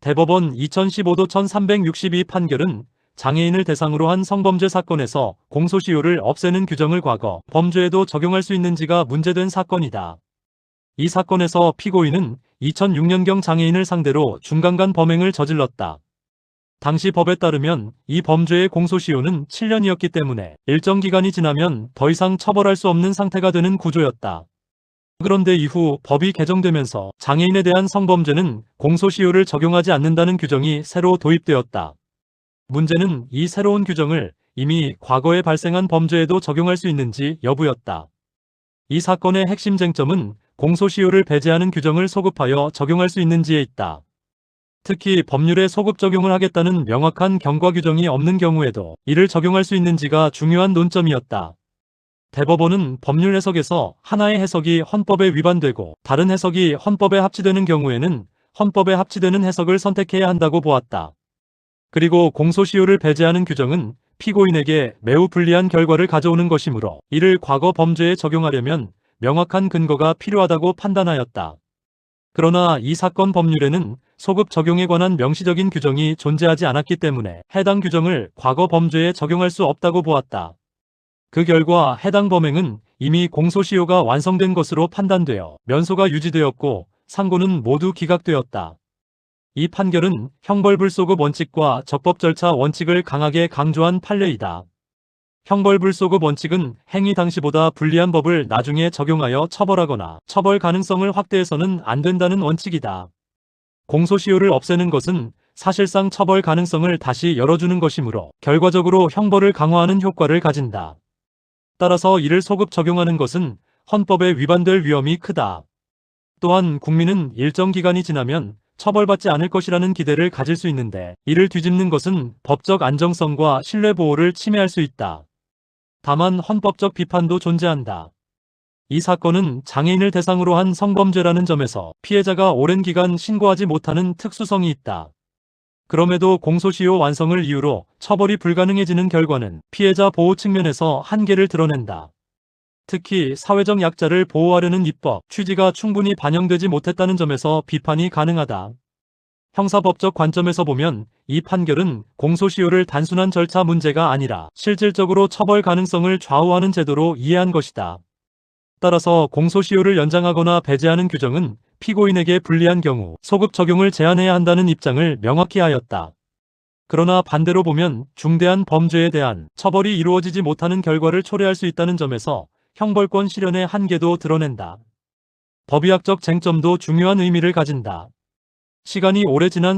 대법원 2015도 1362 판결은 장애인을 대상으로 한 성범죄 사건에서 공소시효를 없애는 규정을 과거 범죄에도 적용할 수 있는지가 문제된 사건이다. 이 사건에서 피고인은 2006년경 장애인을 상대로 중간간 범행을 저질렀다. 당시 법에 따르면 이 범죄의 공소시효는 7년이었기 때문에 일정 기간이 지나면 더 이상 처벌할 수 없는 상태가 되는 구조였다. 그런데 이후 법이 개정되면서 장애인에 대한 성범죄는 공소시효를 적용하지 않는다는 규정이 새로 도입되었다. 문제는 이 새로운 규정을 이미 과거에 발생한 범죄에도 적용할 수 있는지 여부였다. 이 사건의 핵심 쟁점은 공소시효를 배제하는 규정을 소급하여 적용할 수 있는지에 있다. 특히 법률에 소급 적용을 하겠다는 명확한 경과 규정이 없는 경우에도 이를 적용할 수 있는지가 중요한 논점이었다. 대법원은 법률 해석에서 하나의 해석이 헌법에 위반되고 다른 해석이 헌법에 합치되는 경우에는 헌법에 합치되는 해석을 선택해야 한다고 보았다. 그리고 공소시효를 배제하는 규정은 피고인에게 매우 불리한 결과를 가져오는 것이므로 이를 과거 범죄에 적용하려면 명확한 근거가 필요하다고 판단하였다. 그러나 이 사건 법률에는 소급 적용에 관한 명시적인 규정이 존재하지 않았기 때문에 해당 규정을 과거 범죄에 적용할 수 없다고 보았다. 그 결과 해당 범행은 이미 공소시효가 완성된 것으로 판단되어 면소가 유지되었고 상고는 모두 기각되었다. 이 판결은 형벌불소급 원칙과 적법 절차 원칙을 강하게 강조한 판례이다. 형벌불소급 원칙은 행위 당시보다 불리한 법을 나중에 적용하여 처벌하거나 처벌 가능성을 확대해서는 안 된다는 원칙이다. 공소시효를 없애는 것은 사실상 처벌 가능성을 다시 열어주는 것이므로 결과적으로 형벌을 강화하는 효과를 가진다. 따라서 이를 소급 적용하는 것은 헌법에 위반될 위험이 크다. 또한 국민은 일정 기간이 지나면 처벌받지 않을 것이라는 기대를 가질 수 있는데 이를 뒤집는 것은 법적 안정성과 신뢰 보호를 침해할 수 있다. 다만 헌법적 비판도 존재한다. 이 사건은 장애인을 대상으로 한 성범죄라는 점에서 피해자가 오랜 기간 신고하지 못하는 특수성이 있다. 그럼에도 공소시효 완성을 이유로 처벌이 불가능해지는 결과는 피해자 보호 측면에서 한계를 드러낸다. 특히 사회적 약자를 보호하려는 입법 취지가 충분히 반영되지 못했다는 점에서 비판이 가능하다. 형사법적 관점에서 보면 이 판결은 공소시효를 단순한 절차 문제가 아니라 실질적으로 처벌 가능성을 좌우하는 제도로 이해한 것이다. 따라서 공소시효를 연장하거나 배제하는 규정은 피고인에게 불리한 경우 소급 적용을 제한해야 한다는 입장을 명확히 하였다. 그러나 반대로 보면 중대한 범죄에 대한 처벌이 이루어지지 못하는 결과를 초래할 수 있다는 점에서 형벌권 실현의 한계도 드러낸다. 법의학적 쟁점도 중요한 의미를 가진다. 시간이 오래 지난